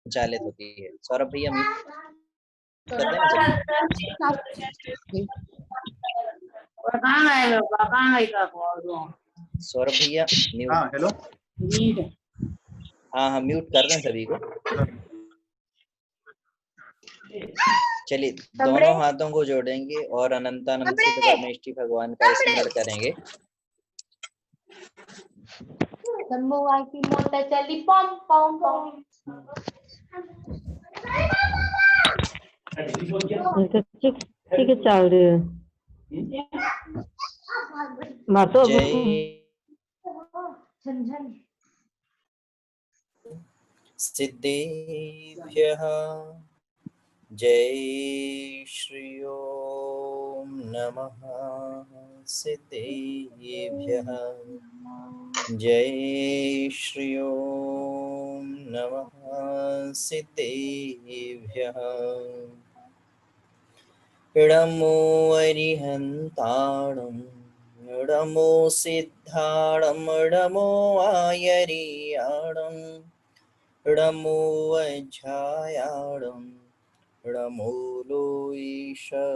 संचालित होती है। सौरभ भैया म्यूट कर देना सभी। सौरभ भैया म्यूट। हाँ हेलो। हाँ म्यूट कर दें सभी को। चलिए दोनों हाथों को जोड़ेंगे और अनंतानंद सिद्ध परमेष्ठी भगवान का स्मरण करेंगे। ठीक है चल रही है जय सिद्धेभ्यः जय श्री ओम नमः सिद्धेभ्यः जय श्री ओम नमः सिद्धेभ्यः इडमो अरिहन्ताणं इडमो सिद्धाणं इडमो आयरियाणं इडमो अज्झायाणं इडमो लोईशवसाहूणम्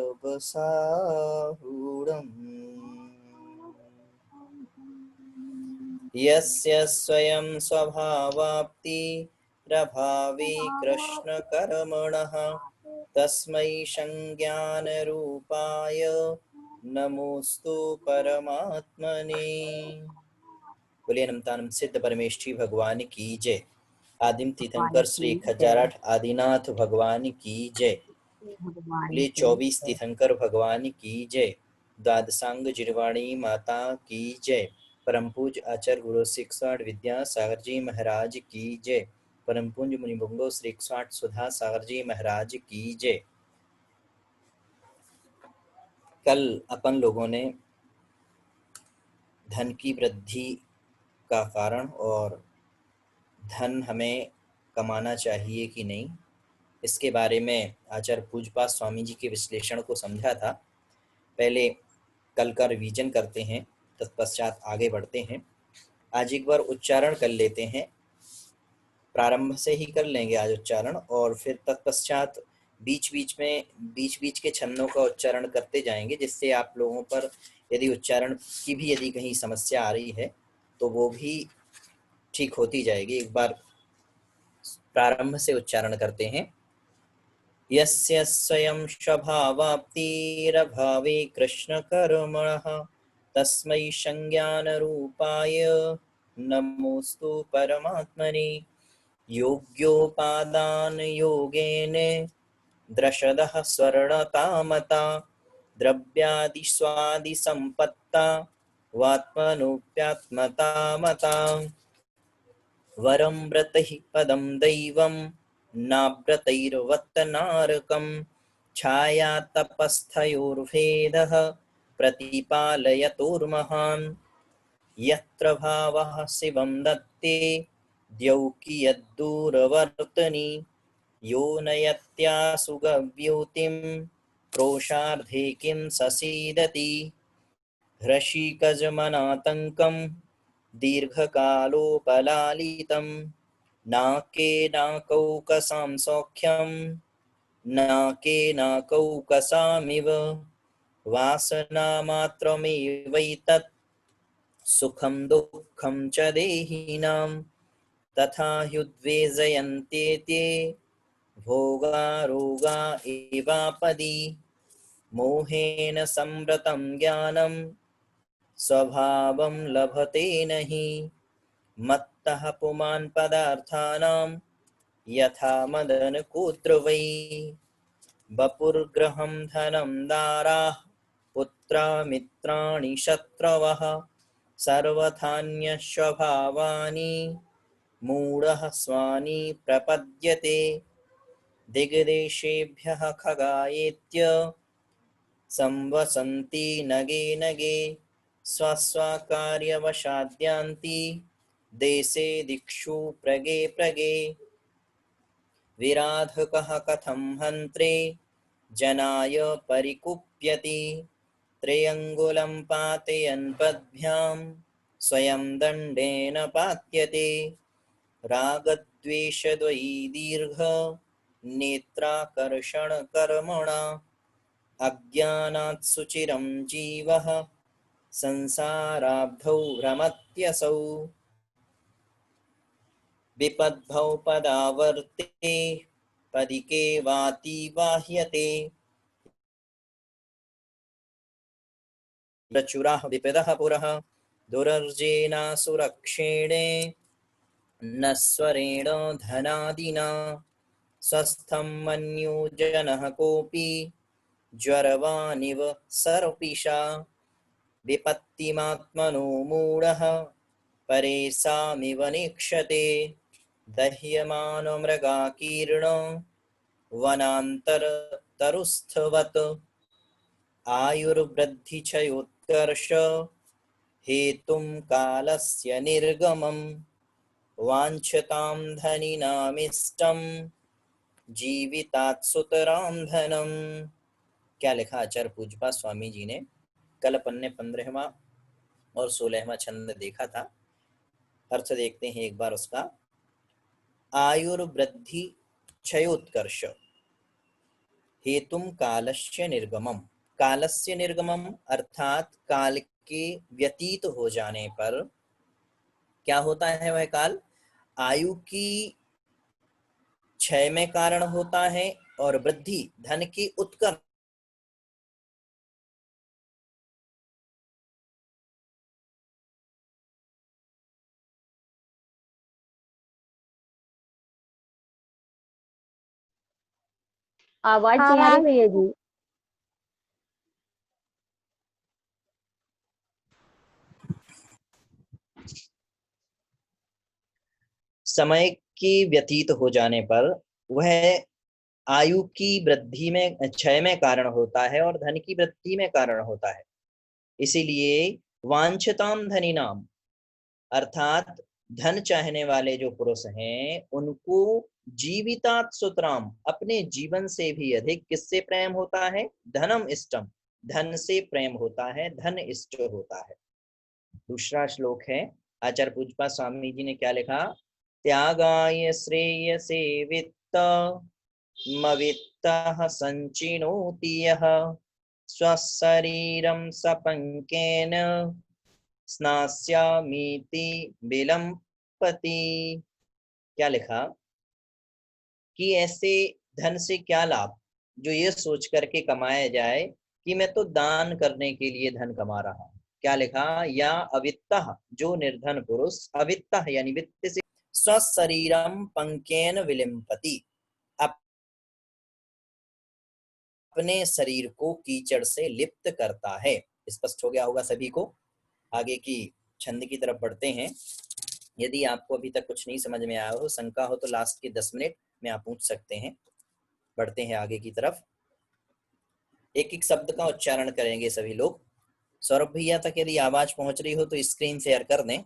यस्य स्वयं स्वभावाप्ति प्रभावे कृष्णकर्मणः तस्मै संज्ञानरूपाय नमोस्तु परमात्मने। बोलिए अनंतानंद सिद्ध परमेष्ठी भगवान की जय। आदिम तीर्थंकर श्री 1008 आदिनाथ भगवान की जय। बोलिए 24 तीर्थंकर भगवान की जय। द्वादशांग जिरवाणी माता की जय। परम पूज्य आचार्य गुरु श्री 108 विद्यासागर जी महाराज की जय। परम पूज्य मुनिभुंगो श्री 108 सुधा सागर जी महाराज की जय। कल अपन लोगों ने धन की वृद्धि का कारण और धन हमें कमाना चाहिए कि नहीं, इसके बारे में आचार्य पूज्यपाद स्वामी जी के विश्लेषण को समझा था। पहले कल का रिवीजन करते हैं, तत्पश्चात आगे बढ़ते हैं। आज एक बार उच्चारण कर लेते हैं, प्रारंभ से ही कर लेंगे आज उच्चारण, और फिर तत्पश्चात बीच बीच के छन्नों का उच्चारण करते जाएंगे, जिससे आप लोगों पर यदि उच्चारण की भी यदि कहीं समस्या आ रही है तो वो भी ठीक होती जाएगी। एक बार प्रारंभ से उच्चारण करते हैं। यस्य स्वयं स्वभावाप्तिरभावे कृष्णकर्मणः तस्मै संज्ञानरूपाय नमोस्तु परमात्मने। योग्योपादान योगेन द्रशदः स्वर्णतामता द्रव्यादि स्वादि संपत्ता वात्मनोप्यात्मता मता। वरं व्रतैः पदं दैवं नाव्रतैर्वत्तनारकं छाया तपस्थयोर्भेदः प्रतिपालयतोर्महान्। यत्र भावः शिवं दत्ते द्यौकी यद्दूरवर्तनी यो नयत्यासु गव्योतिं क्रोशार्धे किं ससीदति। हृषिकजमनातङ्कं दीर्घकालोपलालितं नाके नाकौकसां सौख्यं नाके नाकौकसामिव वासनामात्रमेवैतत् सुखं दुःखं च देहिनां तथा ह्युद्वेजयन्ते ते भोगा रोगा एवापदि। मोहेन संवृतं ज्ञानं स्वभावं लभते नहि मत्तः पुमान् पदार्थानां यथा मदनकूद्रवै। वपुर्गृहं धनं दाराः पुत्रा मित्राणि शत्रवः सर्वथान्यस्वभावानि मूढः स्वानि प्रपद्यते। दिग्देशेभ्यः खगायेत्य संवसन्ति नगे नगे स्वस्वकार्यवशाद्यान्ति देशे दिक्षु प्रगे प्रगे। विराधकः कथं हन्त्रे जनाय परिकुप्यति त्र्यङ्गुलं पातयन् पद्भ्यां स्वयं दण्डेन पात्यते। द्वेषद्वयी दीर्घ नेत्राकर्षण कर्मणा अज्ञानात् सुचिरं जीवः संसाराब्धौ भ्रमत्यसौ विपद्भौ पदावर्ते पदिके वाति बाह्यते प्रचुराः विपदः पुरः दुरर्जेना सुरक्षेणे नस्वरेण धनादिना स्वस्थं मन्युजनः कोऽपि ज्वरवानिव सर्पिषा विपत्तिमात्मनो मूढः परेशामिव निक्षते दह्यमानो मृगाकीर्ण वनान्तरतरुस्थवत् आयुर्वृद्धिक्षयोत्कर्ष हेतुं कालस्य निर्गमम् वाञ्छतां धनिनामिष्टं जीवितात् सुतरां धनम। क्या लिखा आचार्य पूज्यपाद स्वामी जी ने? कल अपन ने 15वां और 16वां छंद देखा था। अर्थ देखते हैं एक बार उसका। आयुर्वृद्धि क्षयोत्कर्ष हेतुम कालस्य निर्गमम। कालस्य निर्गमम अर्थात काल के व्यतीत हो जाने पर क्या होता है? वह काल आयु की क्षय में कारण होता है और वृद्धि धन की उत्कर्ष आवाज नहीं आ रही है जी। समय की व्यतीत हो जाने पर वह आयु की वृद्धि में क्षय में कारण होता है और धन की वृद्धि में कारण होता है। इसीलिए वांछताम धनी नाम अर्थात धन चाहने वाले जो पुरुष हैं उनको जीवितात सुतराम अपने जीवन से भी अधिक किससे प्रेम होता है? धनम इष्टम, धन से प्रेम होता है, धन इष्ट होता है। दूसरा श्लोक है, आचार्य पूज्यपाद स्वामी जी ने क्या लिखा? त्यागाय श्रेयसे वित्त मवित्तः संचिनोति यः स्वशरीरं सपंकेन स्नास्यामीति विलंपति। क्या लिखा कि ऐसे धन से क्या लाभ जो ये सोच करके कमाया जाए कि मैं तो दान करने के लिए धन कमा रहा हूं। क्या लिखा? या अवित्तः, जो निर्धन पुरुष, अवित्तः यानी वित्त से, स्वशरीरम पंकेन विलिंपति, अपने शरीर को कीचड़ से लिप्त करता है। स्पष्ट हो गया होगा सभी को। आगे की छंद की तरफ बढ़ते हैं। यदि आपको अभी तक कुछ नहीं समझ में आया हो, शंका हो, तो लास्ट के 10 मिनट में आप पूछ सकते हैं। बढ़ते हैं आगे की तरफ। एक एक शब्द का उच्चारण करेंगे सभी लोग। सौरभ भैया तक यदि आवाज पहुंच रही हो तो स्क्रीन शेयर कर दें।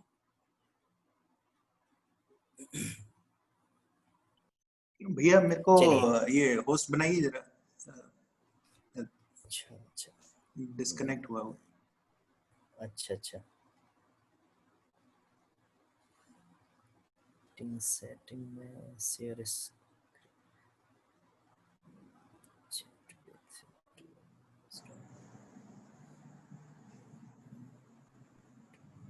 भैया मेरे को चलिए। ये होस्ट बनाइए जरा। अच्छा अच्छा, डिस्कनेक्ट हुआ हो। अच्छा अच्छा, सेटिंग में शेयर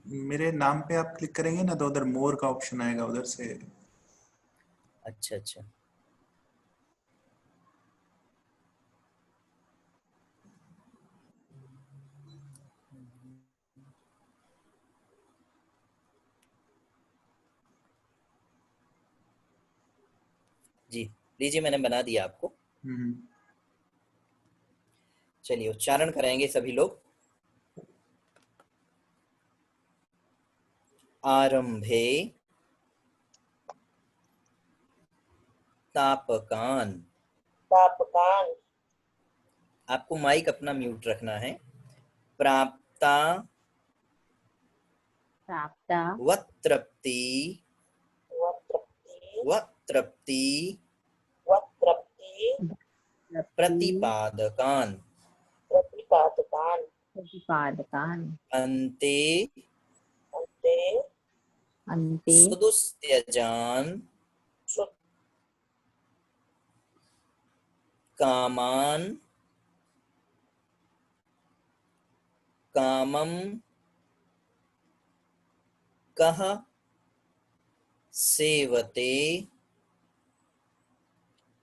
मेरे नाम पे आप क्लिक करेंगे ना तो उधर मोर का ऑप्शन आएगा, उधर से। अच्छा अच्छा, जी लीजिए, मैंने बना दिया आपको। चलिए उच्चारण करेंगे सभी लोग। आरंभे तापकान। तापकान। आपको माइक अपना म्यूट रखना है। प्राप्ता प्राप्ता वतृप्ति वतृप्ति वतृप्ति वतृप्ति प्रतिपादकान प्रतिपादकान प्रतिपादकान अन्ते अन्ते अन्ते सुदुस्त्यजान कामान कामम कः सेवते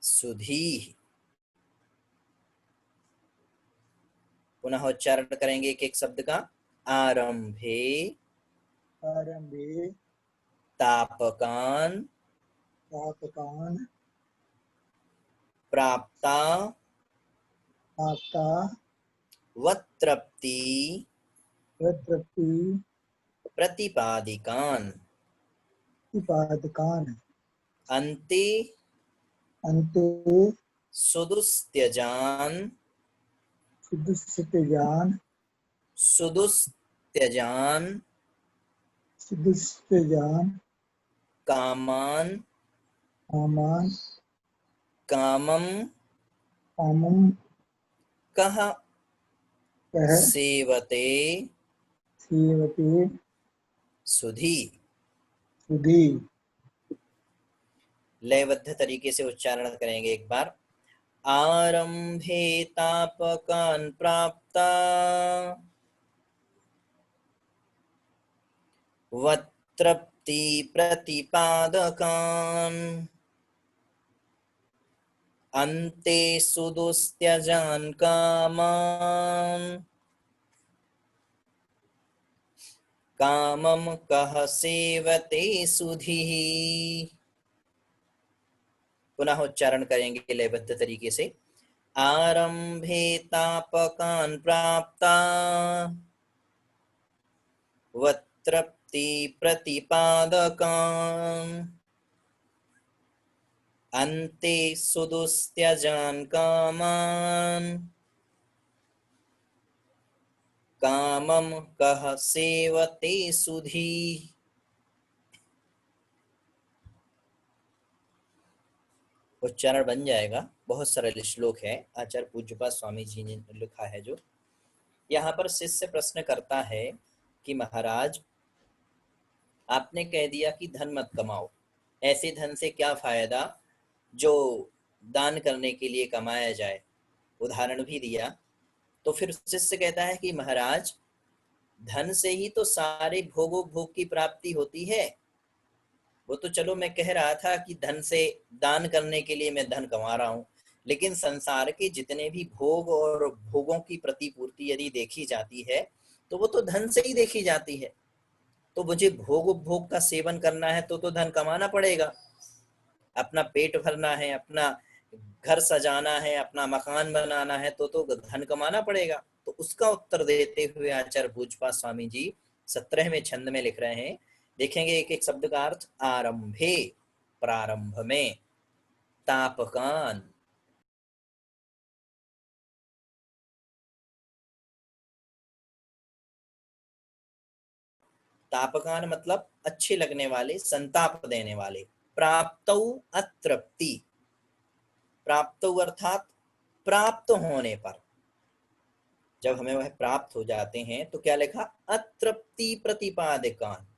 सुधीः। पुनः उच्चारण करेंगे एक एक शब्द का। आरंभे आरंभे तापकान तापकान प्राप्ता प्राप्ता वत्तृप्ति वृत्ति प्रतिपादिकान प्रतिपादकान अन्ते अन्ते सुदुस्त्यजान सुदुस्त्यजान सुदुस्त्यजान सुदुस्त्यजान कामान कामान कामम कामम कः कः सेवते सेवते सुधी। सुधी। लयबद्ध तरीके से उच्चारण करेंगे एक बार। आरंभे तापकान प्राप्ता वत्तृप्ति प्रतिपादकान अन्ते सुदुस्त्यजान कामान कामम कः सेवते सुधीः। पुनः उच्चारण करेंगे लयबद्ध तरीके से। आरंभे तापकान प्राप्ता वत्तृप्ति प्रतिपादकान अन्ते सुदुस्त्यजान कामान कामम कः सेवते सुधीः। उच्चारण बन जाएगा। बहुत सरल श्लोक है, आचार्य पूज्यपाद स्वामी जी ने लिखा है। जो यहाँ पर शिष्य प्रश्न करता है कि महाराज आपने कह दिया कि धन मत कमाओ, ऐसे धन से क्या फायदा जो दान करने के लिए कमाया जाए। उदाहरण भी दिया। तो फिर शिष्य कहता है कि महाराज धन से ही तो सारे भोग की प्राप्ति होती है। वो तो चलो मैं कह रहा था कि धन से दान करने के लिए मैं धन कमा रहा हूँ, लेकिन संसार के जितने भी भोग और भोगों की प्रतिपूर्ति यदि देखी जाती है तो वो तो धन से ही देखी जाती है। तो मुझे भोग उपभोग का सेवन करना है तो धन कमाना पड़ेगा। अपना पेट भरना है, अपना घर सजाना है, अपना मकान बनाना है तो धन कमाना पड़ेगा। तो उसका उत्तर देते हुए आचार्य पूज्यपाद स्वामी जी 17वें छंद में लिख रहे हैं। देखेंगे एक एक शब्द का अर्थ। आरंभे प्रारंभ में, तापकान तापकान मतलब अच्छे लगने वाले, संताप देने वाले। प्राप्तौ अतृप्ति, प्राप्तौ अर्थात प्राप्त होने पर, जब हमें वह प्राप्त हो जाते हैं तो क्या लिखा? अतृप्ति प्रतिपादकान।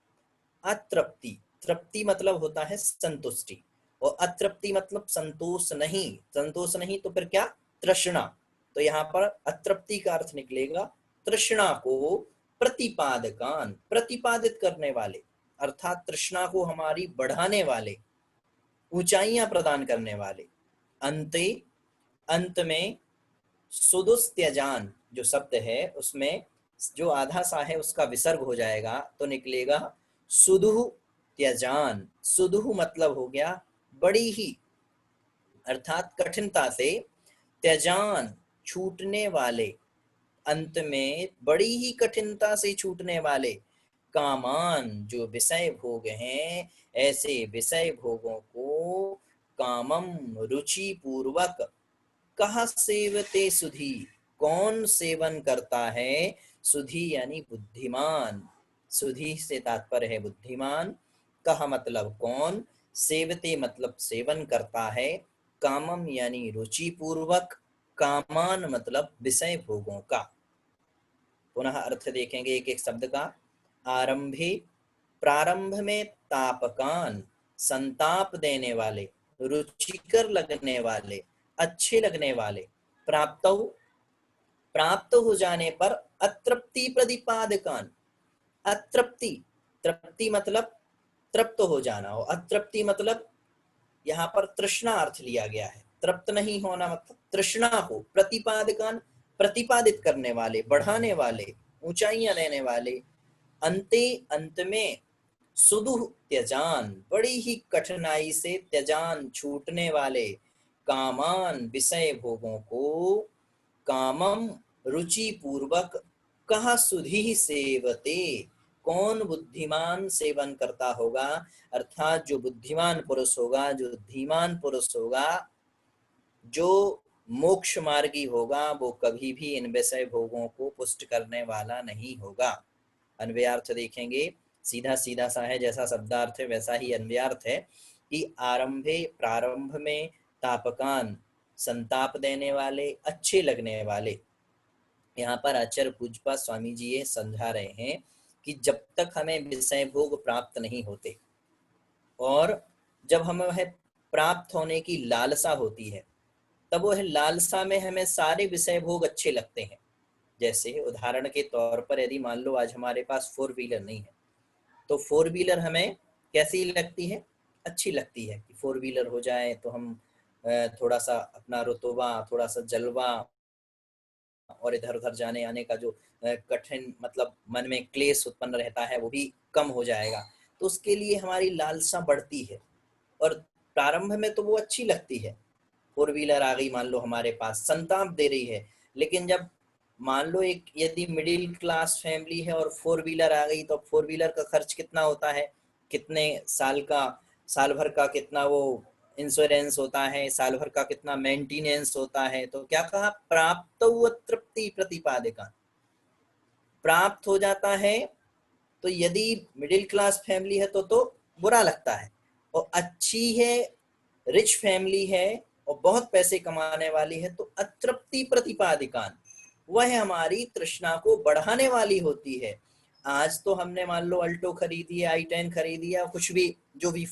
अतृप्ति, तृप्ति मतलब होता है संतुष्टि, और अतृप्ति मतलब संतोष नहीं। संतोष नहीं तो फिर क्या? तृष्णा। तो यहाँ पर अतृप्ति का अर्थ निकलेगा तृष्णा को प्रतिपादकान, प्रतिपादित करने वाले, अर्थात तृष्णा को हमारी बढ़ाने वाले, ऊंचाइयां प्रदान करने वाले। अंते, अंत में सुदुस्त्यजान जो शब्द है उसमें जो आधा सा है उसका विसर्ग हो जाएगा तो निकलेगा सुदुह त्यजान। सुदुह मतलब हो गया बड़ी ही, अर्थात कठिनता से, त्यजान छूटने वाले, अंत में बड़ी ही कठिनता से छूटने वाले, कामान जो विषय भोग हैं, ऐसे विषय भोगों को कामम रुचि पूर्वक कहा सेवते सुधी, कौन सेवन करता है? सुधी यानी बुद्धिमान, सुधी से तात्पर्य है बुद्धिमान। कहा मतलब कौन, सेवते मतलब सेवन करता है, कामम यानी रुचि पूर्वक, कामान मतलब विषय भोगों का। पुनः अर्थ देखेंगे एक एक शब्द का। आरंभे प्रारंभ में, तापकान संताप देने वाले, रुचिकर लगने वाले, अच्छे लगने वाले, प्राप्त हो जाने पर अतृप्ति प्रतिपादकान। अतृप्ति, तृप्ति मतलब तृप्त हो जाना, और अतृप्ति मतलब यहाँ पर तृष्णा अर्थ लिया गया है। तृप्त नहीं होना मतलब तृष्णा को, प्रतिपादकान प्रतिपादित करने वाले, बढ़ाने वाले, ऊंचाइयां देने वाले, अंते अंत में, सुदुह त्यजान बड़ी ही कठिनाई से, त्यजान छूटने वाले, कामान विषय भोगों को, कामम रुचि पूर्वक, कहा सुधि सेवते कौन बुद्धिमान सेवन करता होगा, अर्थात जो बुद्धिमान पुरुष होगा, जो धीमान पुरुष होगा, जो मोक्ष मार्गी होगा, वो कभी भी इन विषय भोगों को पुष्ट करने वाला नहीं होगा। अन्वयार्थ देखेंगे, सीधा सीधा सा है, जैसा शब्दार्थ है वैसा ही अन्वयार्थ है कि आरंभे, प्रारंभ में, तापकान संताप देने वाले, अच्छे लगने वाले। यहाँ पर आचार्य पूज्यपाद स्वामी जी ये समझा रहे हैं कि जब तक हमें विषय भोग प्राप्त नहीं होते और जब हमें वह प्राप्त होने की लालसा होती है, तब वह लालसा में हमें सारे विषय भोग अच्छे लगते हैं। जैसे उदाहरण के तौर पर यदि मान लो आज हमारे पास 4 व्हीलर नहीं है, तो 4 व्हीलर हमें कैसी लगती है, अच्छी लगती है कि 4 व्हीलर हो जाए तो हम थोड़ा सा अपना रुतबा, थोड़ा सा जलवा और इधर उधर जाने आने का जो कठिन मतलब मन में क्लेश उत्पन्न रहता है वो भी कम हो जाएगा। तो उसके लिए हमारी लालसा बढ़ती है और प्रारंभ में तो वो अच्छी लगती है। 4 व्हीलर आ गई मान लो हमारे पास, संताप दे रही है, लेकिन जब मान लो एक यदि मिडिल क्लास फैमिली है और 4 व्हीलर आ गई, तो 4 व्हीलर का खर्च कितना होता है, कितने साल का, साल भर का कितना वो इंश्योरेंस होता है, साल भर का कितना मेंटेनेंस होता है। तो क्या कहा, प्राप्त तृप्ति प्रतिपादिका, प्राप्त हो जाता है। तो यदि मिडिल क्लास फैमिली है तो बुरा लगता है, और अच्छी है, रिच फैमिली है और बहुत पैसे कमाने वाली है तो अतृप्ति प्रतिपादिकान, वह हमारी तृष्णा को बढ़ाने वाली होती है। आज तो हमने मान लो अल्टो खरीदी है, i10 खरीदी है, कुछ भी जो भी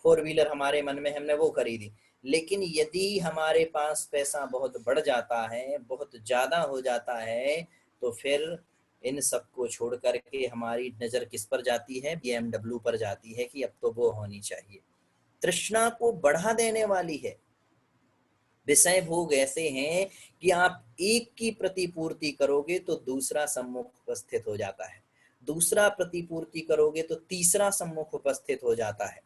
4 व्हीलर हमारे मन में हमने वो खरीदी, लेकिन यदि हमारे पास पैसा बहुत बढ़ जाता है, बहुत ज्यादा हो जाता है, तो फिर इन सबको छोड़ करके हमारी नजर किस पर जाती है, BMW पर जाती है कि अब तो वो होनी चाहिए। तृष्णा को बढ़ा देने वाली है। विषय भोग ऐसे हैं कि आप एक की प्रतिपूर्ति करोगे तो दूसरा सम्मुख उपस्थित हो जाता है, दूसरा प्रतिपूर्ति करोगे तो तीसरा सम्मुख उपस्थित हो जाता है,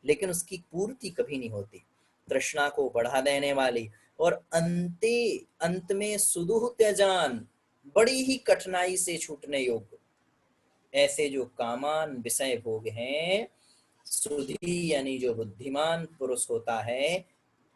लेकिन उसकी पूर्ति कभी नहीं होती। तृष्णा को बढ़ा देने वाली और अंत में सुदुह त्यजान, बड़ी ही कठिनाई से छूटने योग्य, ऐसे जो कामान विषय भोग हैं, सुधी यानी जो बुद्धिमान पुरुष होता है,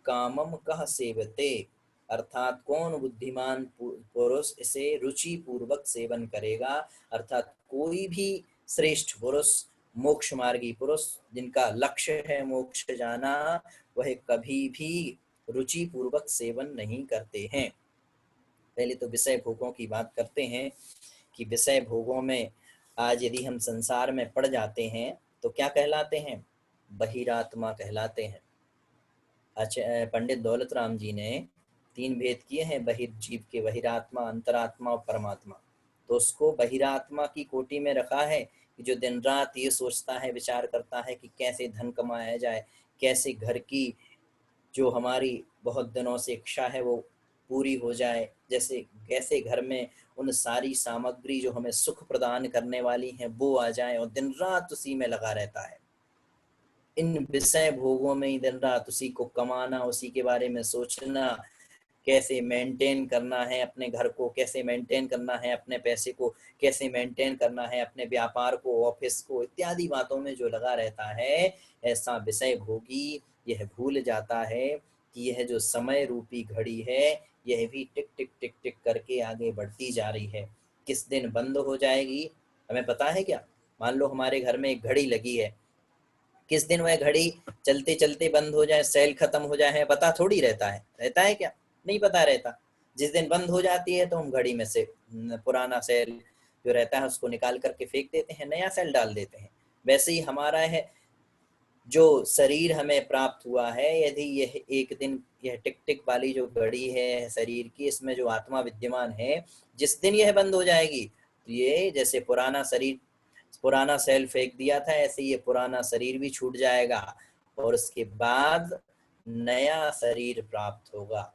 कामम कह सेवते, अर्थात कौन बुद्धिमान पुरुष इसे रुचि पूर्वक सेवन करेगा, अर्थात कोई भी श्रेष्ठ पुरुष, मोक्ष मार्गी पुरुष जिनका लक्ष्य है मोक्ष जाना, वह कभी भी रुचि पूर्वक सेवन नहीं करते हैं। पहले तो विषय भोगों की बात करते हैं कि विषय भोगों में आज यदि हम संसार में पड़ जाते हैं तो क्या कहलाते हैं, बहिरात्मा कहलाते हैं। अच्छा, पंडित दौलत राम जी ने 3 भेद किए हैं बहिर्जीव के, बहिरात्मा, अंतरात्मा और परमात्मा। तो उसको बहिरात्मा की कोटि में रखा है कि जो दिन रात ये सोचता है, विचार करता है कि कैसे धन कमाया जाए, कैसे घर की जो हमारी बहुत दिनों से इच्छा है वो पूरी हो जाए, जैसे कैसे घर में उन सारी सामग्री जो हमें सुख प्रदान करने वाली हैं वो आ जाए, और दिन रात उसी में लगा रहता है, इन विषय भोगों में ही दिन रात उसी को कमाना, उसी के बारे में सोचना, कैसे मेंटेन करना है अपने घर को, कैसे मेंटेन करना है अपने पैसे को, कैसे मेंटेन करना है अपने व्यापार को, ऑफिस को, इत्यादि बातों में जो लगा रहता है। ऐसा विषय भोगी यह भूल जाता है कि यह जो समय रूपी घड़ी है यह भी टिक टिक टिक टिक करके आगे बढ़ती जा रही है, किस दिन बंद हो जाएगी हमें पता है क्या। मान लो हमारे घर में एक घड़ी लगी है, किस दिन वह घड़ी चलते चलते बंद हो जाए, सेल खत्म हो जाए, पता थोड़ी रहता है क्या, नहीं पता रहता। जिस दिन बंद हो जाती है तो हम घड़ी में से पुराना सेल जो रहता है उसको निकाल करके फेंक देते हैं, नया सेल डाल देते हैं। वैसे ही हमारा है जो शरीर हमें प्राप्त हुआ है, यदि यह एक दिन, यह टिक टिक वाली जो घड़ी है शरीर की, इसमें जो आत्मा विद्यमान है, जिस दिन यह बंद हो जाएगी तो ये जैसे पुराना शरीर, पुराना सेल फेंक दिया था, ऐसे ये पुराना शरीर भी छूट जाएगा और उसके बाद नया शरीर प्राप्त होगा।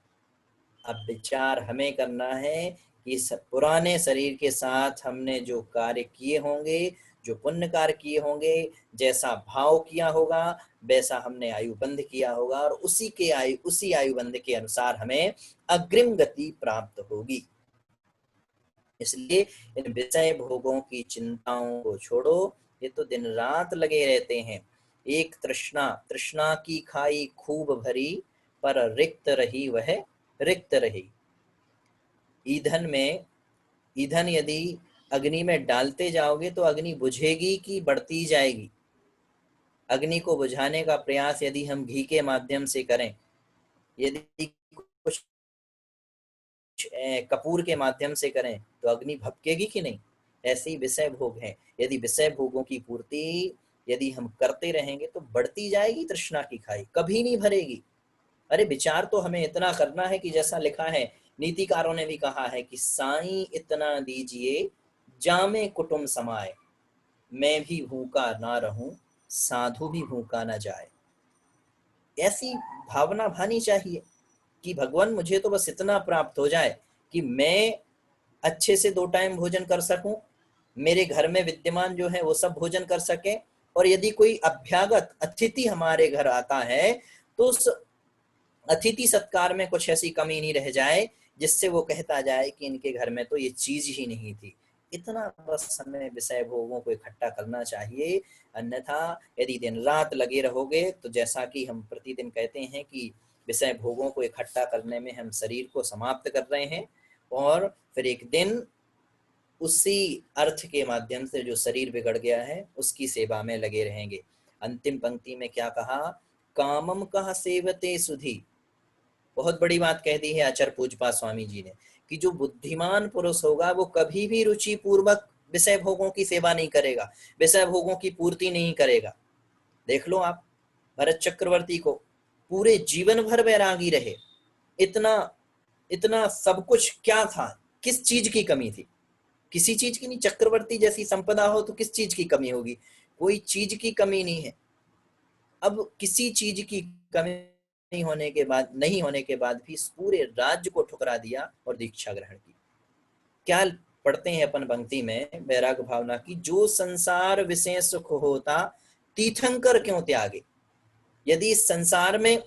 अब विचार हमें करना है कि इस पुराने शरीर के साथ हमने जो कार्य किए होंगे, जो पुण्य कार्य किए होंगे, जैसा भाव किया होगा, वैसा हमने आयुबंध किया होगा और उसी आयुबंध के अनुसार हमें अग्रिम गति प्राप्त होगी। इसलिए इन विषय भोगों की चिंताओं को छोड़ो, ये तो दिन रात लगे रहते हैं। एक तृष्णा की खाई खूब भरी, पर रिक्त रही वह रिक्त रही। ईंधन यदि अग्नि में डालते जाओगे तो अग्नि बुझेगी कि बढ़ती जाएगी। अग्नि को बुझाने का प्रयास यदि हम घी के माध्यम से करें, यदि कुछ कपूर के माध्यम से करें तो अग्नि भपकेगी कि नहीं। ऐसे ही विषय भोग हैं, यदि विषय भोगों की पूर्ति यदि हम करते रहेंगे तो बढ़ती जाएगी तृष्णा की खाई, कभी नहीं भरेगी। अरे विचार तो हमें इतना करना है कि जैसा लिखा है, नीतिकारों ने भी कहा है कि साईं इतना दीजिए जामे कुटुम समाए, मैं भी भूखा ना रहूं साधु भी भूखा ना जाए। ऐसी भावना भानी चाहिए कि भगवान मुझे तो बस इतना प्राप्त हो जाए कि मैं अच्छे से 2 टाइम भोजन कर सकूं, मेरे घर में विद्यमान जो है वो सब भोजन कर सके, और यदि कोई अभ्यागत अतिथि हमारे घर आता है तो उस अतिथि सत्कार में कुछ ऐसी कमी नहीं रह जाए जिससे वो कहता जाए कि इनके घर में तो ये चीज ही नहीं थी। इतना बस हमें विषय भोगों को इकट्ठा करना चाहिए। अन्यथा यदि दिन रात लगे रहोगे तो जैसा कि हम प्रतिदिन कहते हैं कि विषय भोगों को इकट्ठा करने में हम शरीर को समाप्त कर रहे हैं, और फिर एक दिन उसी अर्थ के माध्यम से जो शरीर बिगड़ गया है उसकी सेवा में लगे रहेंगे। अंतिम पंक्ति में क्या कहा, कामम कह सेवते सुधी। बहुत बड़ी बात कह दी है आचार्य पूजपा स्वामी जी ने कि जो बुद्धिमान पुरुष होगा वो कभी भी रुचि पूर्वक विषय भोगों की सेवा नहीं करेगा, विषय भोगों की पूर्ति नहीं करेगा। देख लो आप भरत चक्रवर्ती को, पूरे जीवन भर वैरागी रहे, इतना सब कुछ क्या था, किस चीज की कमी थी, किसी चीज की नहीं। चक्रवर्ती जैसी संपदा हो तो किस चीज की कमी होगी, कोई चीज की कमी नहीं है। अब किसी चीज की कमी नहीं होने के बाद भी इस पूरे राज्य को ठुकरा दिया और दीक्षा ग्रहण की। क्या पढ़ते हैं अपन पंक्ति में वैराग भावना की, जो संसार विषय सुख होता तीर्थंकर क्यों त्यागे। यदि इस संसार में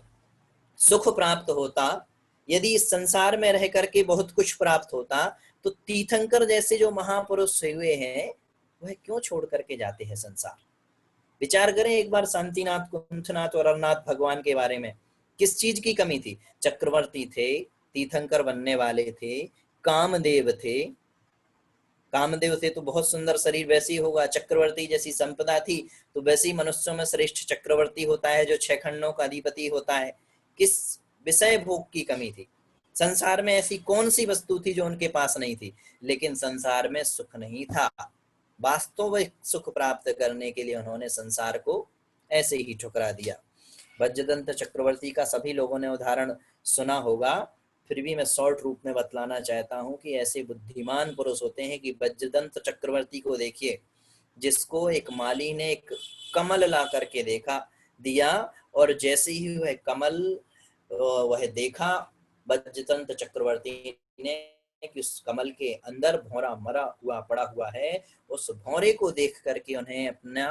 सुख प्राप्त होता, यदि इस संसार में रह करके बहुत कुछ प्राप्त होता, तो तीर्थंकर जैसे जो महापुरुष हुए हैं वह क्यों छोड़ करके जाते हैं संसार। विचार करें एक बार शांतिनाथ, कुंथनाथ और अरनाथ भगवान के बारे में, किस चीज की कमी थी। चक्रवर्ती थे, तीर्थंकर बनने वाले थे, कामदेव थे, कामदेव थे तो बहुत सुंदर शरीर वैसे ही होगा, चक्रवर्ती जैसी संपदा थी तो वैसे ही मनुष्यों में श्रेष्ठ चक्रवर्ती होता है जो 6 खंडों का अधिपति होता है। किस विषय भोग की कमी थी, संसार में ऐसी कौन सी वस्तु थी जो उनके पास नहीं थी। लेकिन संसार में सुख नहीं था, वास्तविक सुख प्राप्त करने के लिए उन्होंने संसार को ऐसे ही ठुकरा दिया। वज्रदंत चक्रवर्ती का सभी लोगों ने उदाहरण सुना होगा, फिर भी मैं शॉर्ट रूप में बतलाना चाहता हूं कि ऐसे बुद्धिमान पुरुष होते हैं कि वज्रदंत चक्रवर्ती को देखिए, जिसको एक माली ने एक कमल ला करके दिया, और जैसे ही वह कमल वह देखा वज्रदंत चक्रवर्ती ने कि उस कमल के अंदर भौरा मरा हुआ पड़ा हुआ है, उस भौरे को देख करके उन्हें अपना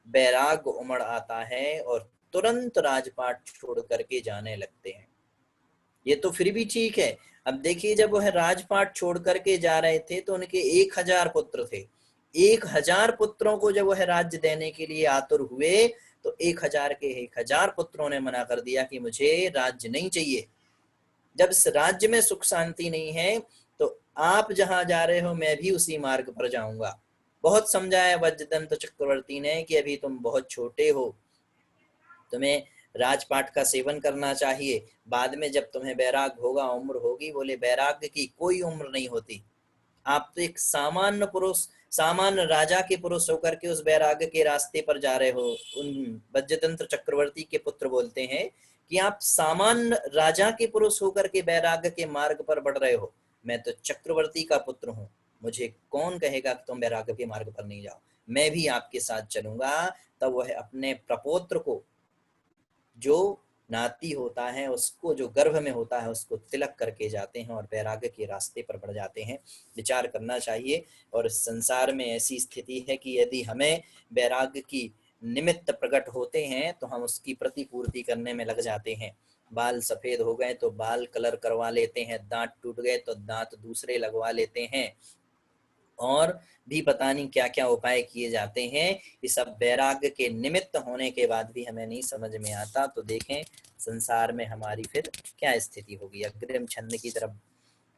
बैराग उमड़ आता है और तुरंत राजपाट छोड़ करके जाने लगते हैं। ये तो फिर भी ठीक है। अब देखिए जब वह राजपाट छोड़ करके जा रहे थे तो उनके 1000 पुत्र थे, 1000 पुत्रों को जब वह राज्य देने के लिए आतुर हुए तो 1000 के 1000 पुत्रों ने मना कर दिया कि मुझे राज्य नहीं चाहिए। जब इस राज्य में सुख शांति नहीं है तो आप जहां जा रहे हो मैं भी उसी मार्ग पर जाऊंगा। बहुत समझाया वज्रदंत चक्रवर्ती ने कि अभी तुम बहुत छोटे हो, तुम्हें राजपाट का सेवन करना चाहिए, बाद में जब तुम्हें बैराग होगा, उम्र होगी। बोले बैराग की कोई उम्र नहीं होती, आप तो एक सामान्य पुरुष, सामान्य राजा के पुरुष होकर के उस वैराग्य के रास्ते पर जा रहे हो। उन वज्रतंत्र चक्रवर्ती के पुत्र बोलते हैं कि आप सामान्य राजा के पुरुष होकर के वैराग्य के मार्ग पर बढ़ रहे हो। मैं तो चक्रवर्ती का पुत्र हूँ, मुझे कौन कहेगा कि तुम वैराग्य के मार्ग पर नहीं जाओ, मैं भी आपके साथ चलूंगा। तब वह अपने प्रपौत्र को, जो नाती होता है उसको, जो गर्भ में होता है उसको तिलक करके जाते हैं और वैराग्य के रास्ते पर बढ़ जाते हैं। विचार करना चाहिए। और इस संसार में ऐसी स्थिति है कि यदि हमें वैराग्य की निमित्त प्रकट होते हैं तो हम उसकी प्रतिपूर्ति करने में लग जाते हैं। बाल सफेद हो गए तो बाल कलर करवा लेते हैं, दांत टूट गए तो दांत दूसरे लगवा लेते हैं, और भी पता नहीं क्या क्या उपाय किए जाते हैं। ये सब वैराग्य के निमित्त होने के बाद भी हमें नहीं समझ में आता। तो देखें संसार में हमारी फिर क्या स्थिति होगी। अग्रिम छंद की तरफ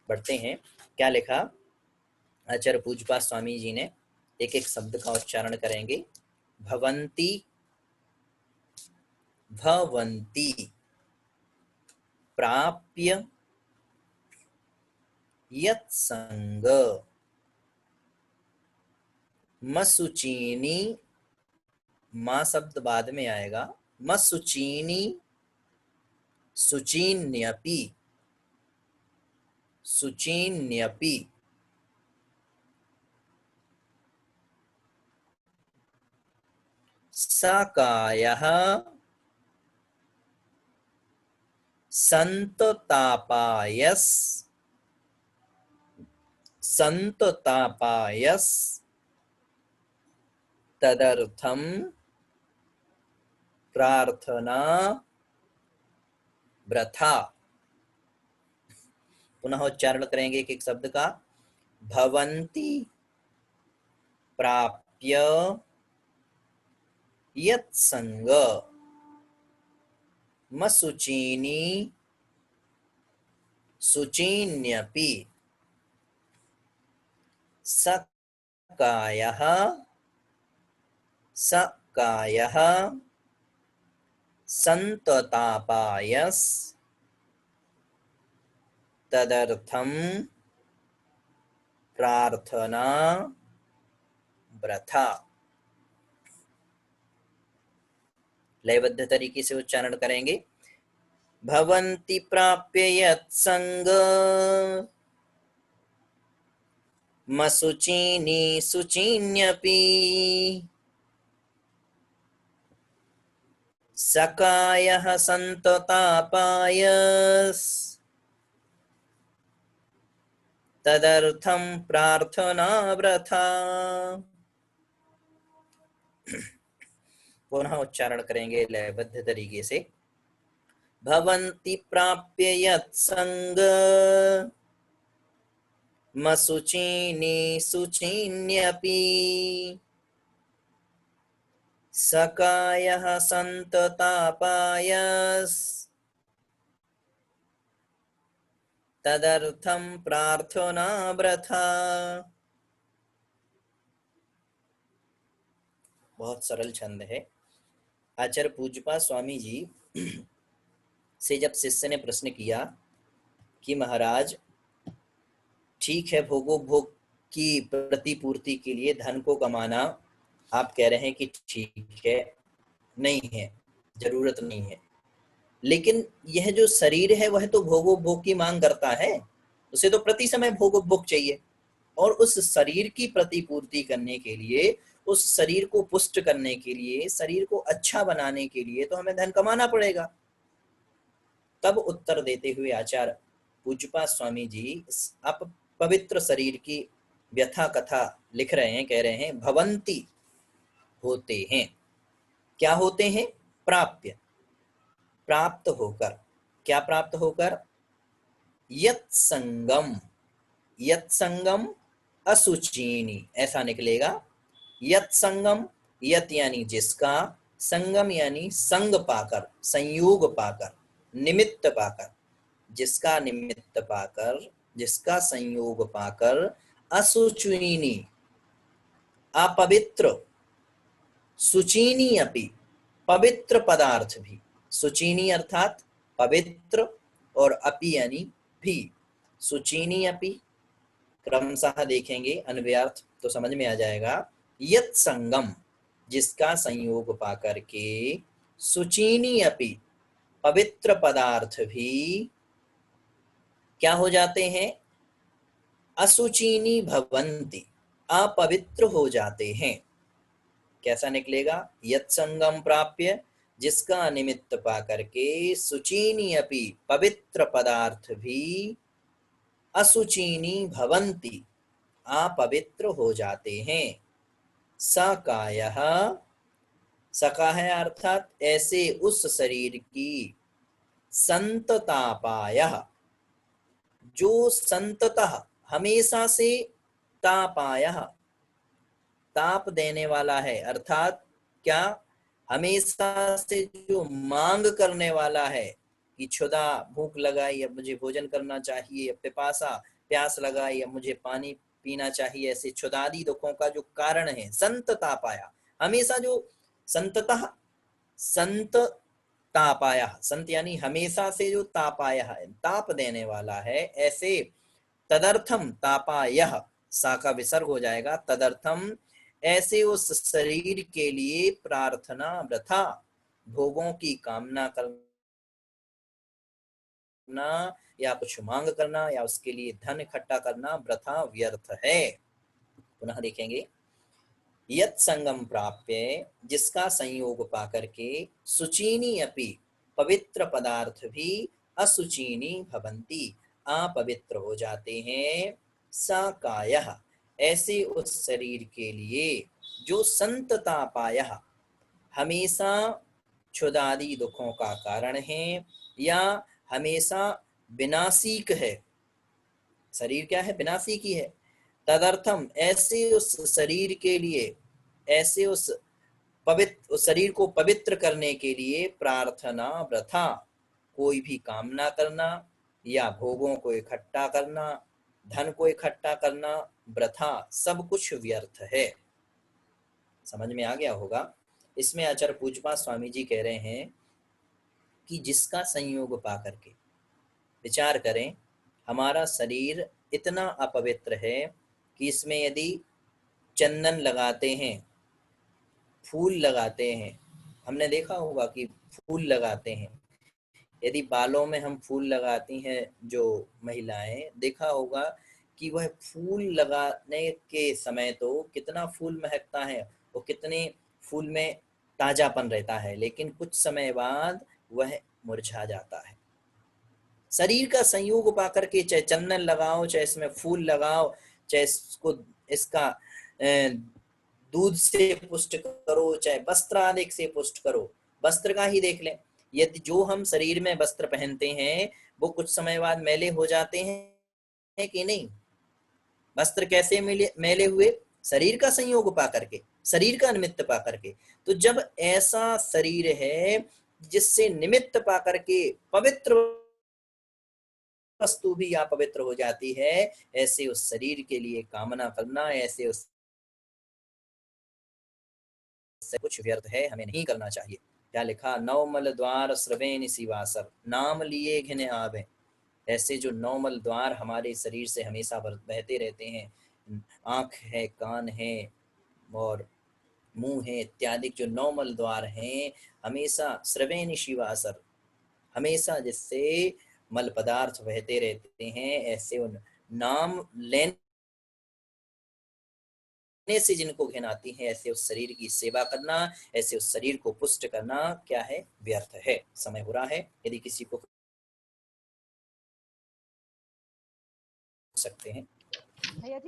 बढ़ते हैं। क्या लिखा आचार्य पूज्यपाद स्वामी जी ने, एक एक शब्द का उच्चारण करेंगे। भवंती, भवंती, प्राप्य यत्संग, मसुचीनी, मां शब्द बाद में आएगा, मसुचीनी, सुचीन्यपि, सुचीन्यपि, सकायः, संततापायस, संततापायस, तदर्थम प्रार्थना व्रथा। पुनः उच्चारण करेंगे एक एक शब्द का। भवन्ति, प्राप्य यत्संग, मसुचीनी, सुचीन्यपि, सकायः, सकायः, संततापायस, तदर्थम प्रार्थना व्रथा। लयबद्ध तरीके से उच्चारण करेंगे। भवन्ति प्राप्य यत्संग, मसुचीनी, सुचीन्यपि, सकायः, संततापायस, तदर्थम प्रार्थना व्रथा। पुनः उच्चारण करेंगे लयबद्ध तरीके से। भवन्ति प्राप्य यत्संग, मसुचीनी, सुचीन्यपि, सकायः, संततापायस, तदर्थम प्रार्थना व्रथा। बहुत सरल छंद है। आचार्य पूज्यपाद स्वामी जी से जब शिष्य ने प्रश्न किया कि महाराज ठीक है, भोगोपभोग की प्रतिपूर्ति के लिए धन को कमाना आप कह रहे हैं कि ठीक है, नहीं है, जरूरत नहीं है, लेकिन यह जो शरीर है वह तो भोगोपभोग की मांग करता है, उसे तो प्रति समय भोगोपभोग चाहिए, और उस शरीर की प्रतिपूर्ति करने के लिए, उस शरीर को पुष्ट करने के लिए, शरीर को अच्छा बनाने के लिए तो हमें धन कमाना पड़ेगा। तब उत्तर देते हुए आचार्य पूज्यपाद स्वामी जी इस अपवित्र शरीर की व्यथा कथा लिख रहे हैं, कह रहे हैं भवंती, होते हैं। क्या होते हैं? प्राप्य, प्राप्त होकर। क्या प्राप्त होकर? यत्संगम, यत्संगम असुचीनी, ऐसा निकलेगा। यत्संगम, यत यानी जिसका, संगम यानी संग पाकर, संयोग पाकर, निमित्त पाकर, जिसका निमित्त पाकर, जिसका संयोग पाकर, असुचीनी, अपवित्र, सुचीनी अपि, पवित्र पदार्थ भी, सुचीनी अर्थात पवित्र, और अपि यानी भी, सुचीनी अपि, क्रमशः देखेंगे अन्वयार्थ तो समझ में आ जाएगा। यत् संगम, जिसका संयोग पा करके, सुचीनी अपि, पवित्र पदार्थ भी क्या हो जाते हैं, असुचीनी भवन्ति, अपवित्र हो जाते हैं। कैसा निकलेगा, यत् संगम प्राप्य, जिसका निमित्त पा करके, सुचीनी अपि, पवित्र पदार्थ भी, असुचीनी भवन्ति, अपवित्र हो जाते हैं। सकायः, सका है अर्थात ऐसे उस शरीर की, संततापायः, जो संततः हमेशा से, तापायः ताप देने वाला है, अर्थात क्या, हमेशा से जो मांग करने वाला है कि क्षुधा, भूख लगाई, अब मुझे भोजन करना चाहिए, पिपासा, प्यास लगाई, अब मुझे पानी पीना चाहिए, ऐसे क्षुधादि दुखों का जो कारण है, संत तापाया, हमेशा जो संततः, संत तापाया, संत यानी हमेशा से जो तापाया है, ताप देने वाला है, ऐसे तदर्थम तापायः, सा का विसर्ग हो जाएगा, तदर्थम ऐसे उस शरीर के लिए प्रार्थना वृथा, भोगों की कामना करना या कुछ मांग करना या उसके लिए धन इकट्ठा करना वृथा, व्यर्थ है। पुनः देखेंगे, यत् संगम प्राप्य, जिसका संयोग पा करके, सुचीनी अपि, पवित्र पदार्थ भी, असुचीनी भवन्ति, अपवित्र हो जाते हैं। सकायः, ऐसे उस शरीर के लिए जो संततापायः, हमेशा क्षुधादि दुखों का कारण है या हमेशा विनाशिक है, शरीर क्या है, विनाशिक ही है। तदर्थम, ऐसे उस शरीर के लिए, ऐसे उस पवित्र, उस शरीर को पवित्र करने के लिए प्रार्थना वृथा, कोई भी कामना करना या भोगों को इकट्ठा करना, धन को इकट्ठा करना वृथा, सब कुछ व्यर्थ है। समझ में आ गया होगा। इसमें आचार्य पूज्यपाद स्वामी जी कह रहे हैं कि जिसका संयोग पा करके, विचार करें, हमारा शरीर इतना अपवित्र है कि इसमें यदि चंदन लगाते हैं, फूल लगाते हैं, हमने देखा होगा कि फूल लगाते हैं, यदि बालों में हम फूल लगाती हैं जो महिलाएं, देखा होगा कि वह फूल लगाने के समय तो कितना फूल महकता है, वो कितने फूल में ताजापन रहता है, लेकिन कुछ समय बाद वह मुरझा जाता है। शरीर का संयोग पा करके, चाहे चंदन लगाओ, चाहे इसमें फूल लगाओ, चाहे इसको, इसका दूध से पुष्ट करो, चाहे वस्त्र आदि से पुष्ट करो। वस्त्र का ही देख लें, यदि जो हम शरीर में वस्त्र पहनते हैं वो कुछ समय बाद मैले हो जाते हैं कि नहीं। वस्त्र कैसे मैले हुए, शरीर का संयोग पा करके, शरीर का निमित्त पा करके। तो जब ऐसा शरीर है जिससे निमित्त पा करके पवित्र वस्तु भी अपवित्र हो जाती है, ऐसे उस शरीर के लिए कामना करना, ऐसे उस कुछ व्यर्थ है, हमें नहीं करना चाहिए। क्या लिखा, नवमल द्वार स्रवेन सिवासर, नाम लिए घिने आवे। ऐसे जो नौमल द्वार हमारे शरीर से हमेशा बहते रहते हैं, आंख है, कान है और मुंह है इत्यादि जो नौमल द्वार हैं, हमेशा स्रवेन शिवासर, हमेशा जिससे मल पदार्थ बहते रहते हैं, ऐसे उन नाम लेने से जिनको घिनाती है, ऐसे उस शरीर की सेवा करना, ऐसे उस शरीर को पुष्ट करना क्या है, व्यर्थ है। समय हो रहा है, यदि किसी को सकते हैं।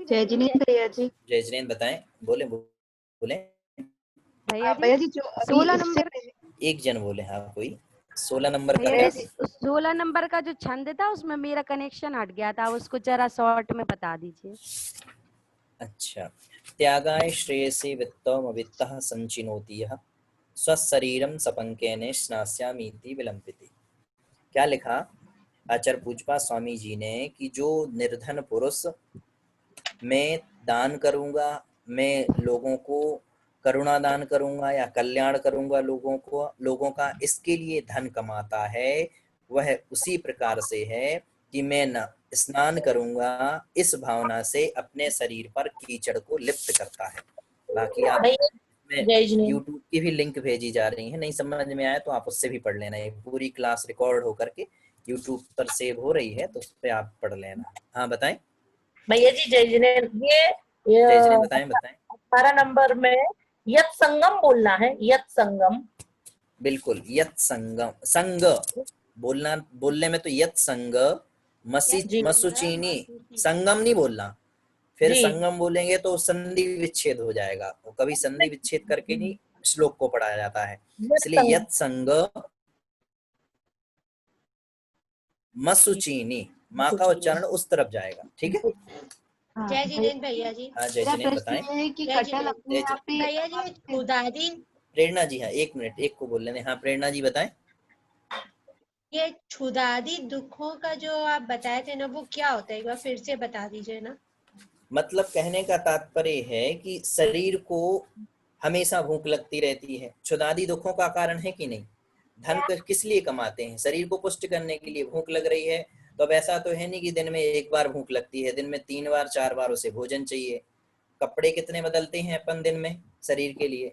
जय जिनेंद्र भैया जी। जय जिनेंद्र बताएं, बोले बोले भैया जी जो 16 नंबर, एक जन बोले, हाँ कोई 16 नंबर का भैया जी 16 नंबर का जो छंद था उसमें मेरा कनेक्शन हट गया था, उसको जरा शॉर्ट में बता दीजिए। अच्छा, त्यागाय श्रेयसे वित्तम अवित्तः संचिनोति यः स्वशरीरम सपंकेने स्नास्यामीति विलंबिति। क्या लिखा आचार्य पूज्यपाद स्वामी जी ने कि जो निर्धन पुरुष, मैं दान करूंगा, मैं लोगों को करुणा दान करूंगा या कल्याण करूंगा लोगों का, इसके लिए धन कमाता है, वह उसी प्रकार से है कि मैं न स्नान करूंगा इस भावना से अपने शरीर पर कीचड़ को लिप्त करता है। बाकी आप YouTube की भी लिंक भेजी जा रही है, नहीं समझ में आया तो आप उससे भी पढ़ लेना। ये पूरी क्लास रिकॉर्ड होकर के YouTube पर सेव हो रही है, तो उस पर आप पढ़ लेना। हाँ बताएं भैया जी। जय जिनेन्द्र, जय जिनेन्द्र, बताएं बताएं। 18 नंबर में यत संगम बोलना है, यत संगम। बिल्कुल, यत संगम, संग बोलना, बोलने में तो यत संग मसुचीनी, संगम नहीं बोलना। फिर संगम बोलेंगे तो संधि विच्छेद हो जाएगा, और कभी संधि विच्छेद करके नहीं श्लोक को पढ़ाया जाता है। इसलिए यत संग मसुचीनी, माँ का उच्चारण उस तरफ जाएगा। ठीक है। जय जिनेन्द्र भैया जी। हाँ जय जिनेन्द्र, बताएं। कि कटहल अपने आप ही भैया जी क्षुधादि, प्रेरणा जी, हाँ एक मिनट, एक को बोल लेने। हाँ प्रेरणा जी बताएं। ये क्षुधादि दुखों का जो आप बताए थे ना, वो क्या होता है, एक बार फिर से बता दीजिए ना। मतलब कहने का तात्पर्य है कि शरीर को हमेशा भूख लगती रहती है, क्षुधादि दुखों का कारण है कि नहीं। धन किस लिए कमाते हैं, शरीर को पुष्ट करने के लिए। भूख लग रही है तो अब ऐसा तो है नहीं कि दिन में एक बार भूख लगती है, दिन में 3 बार 4 बार उसे भोजन चाहिए। कपड़े कितने बदलते हैं अपन दिन में शरीर के लिए,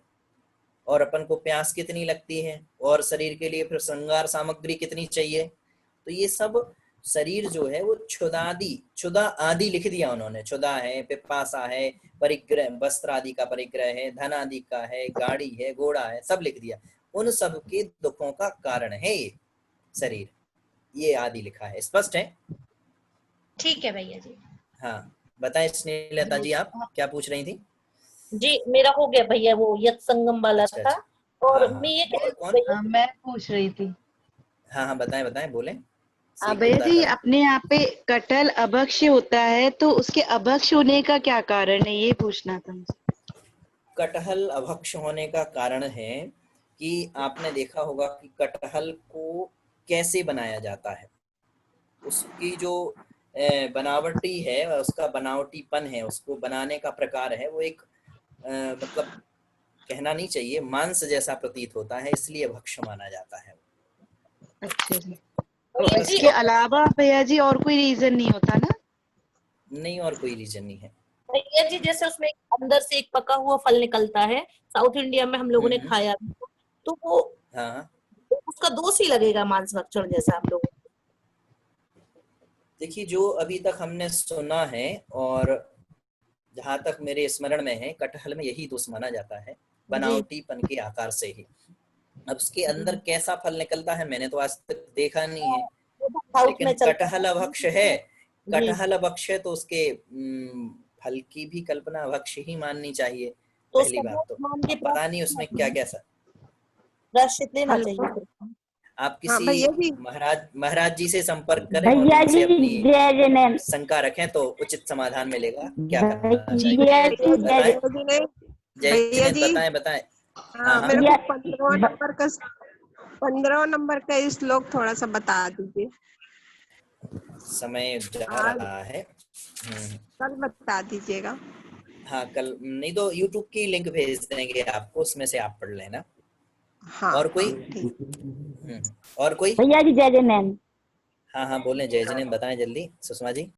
और अपन को प्यास कितनी लगती है, और शरीर के लिए फिर श्रृंगार सामग्री कितनी चाहिए। तो ये सब शरीर जो है वो क्षुधा आदि लिख दिया उन्होंने। क्षुधा है, पिपासा है, परिग्रह, वस्त्र आदि का परिग्रह है, धन आदि का है, गाड़ी है, घोड़ा है, सब लिख दिया। उन सब के दुखों का कारण है ये शरीर, ये आदि लिखा है। स्पष्ट है? ठीक है भैया जी। हाँ बताएं स्नेहलता जी, आप क्या पूछ रही थी? जी मेरा हो गया भैया, वो यत संगम वाला अच्छा, था। अच्छा। और हाँ, मैं ये कौन? मैं पूछ रही थी। हाँ बताएं बताएं, बोलें। भैया जी, अपने यहाँ पे कटहल अभक्ष्य होता है, तो उसके अभक्ष्य होने का क्या कारण है, ये पूछना था मुझे। कटहल अभक्ष्य होने का कारण है कि आपने देखा होगा कि कटहल को कैसे बनाया जाता है। उसकी जो बनावटी है, उसका बनावटीपन है, उसको बनाने का प्रकार है, वो एक मतलब कहना नहीं चाहिए, मांस जैसा प्रतीत होता है, इसलिए भक्ष्य माना जाता है। अच्छा जी। तो इसके अलावा भैया जी और कोई रीजन नहीं होता ना? नहीं, और कोई रीजन नहीं है भैया जी। जैसे उसमें अंदर से एक पका हुआ फल निकलता है, साउथ इंडिया में हम लोगों ने खाया, तो वो उसका दोष ही लगेगा मांस भक्षण जैसा हम लोग। देखिए, जो अभी तक हमने सुना है और जहां तक मेरे स्मरण में है, कटहल में यही दोष माना जाता है, बनावटीपन के आकार से ही। अब उसके अंदर कैसा फल निकलता है मैंने तो आज तक देखा नहीं है, लेकिन कटहल अभक्ष्य है। कटहल अभक्ष्य तो उसके फल की भी कल्पना अभक्ष्य ही माननी चाहिए। तो पहली बात तो पता नहीं उसमें क्या कैसा लेना चाहिए। आप किसी महाराज जी से संपर्क करें और भैया उनसे जी, जय जिनेन्द्र, शंका रखें तो उचित समाधान मिलेगा। क्या करना चाहिए? भैया जी, बताएं। मेरे को 15 नंबर का श्लोक थोड़ा सा बता दीजिए। समय जा रहा है, कल बता दीजिएगा। हाँ कल नहीं तो YouTube की लिंक भेज देंगे आपको, उसमें से आप पढ़ लेना। हाँ, और कोई? और कोई? भैया जी जय जिनेन्द्र। हाँ बोलें जय जिनेन्द्र, बताएं जल्दी सुषमा जी।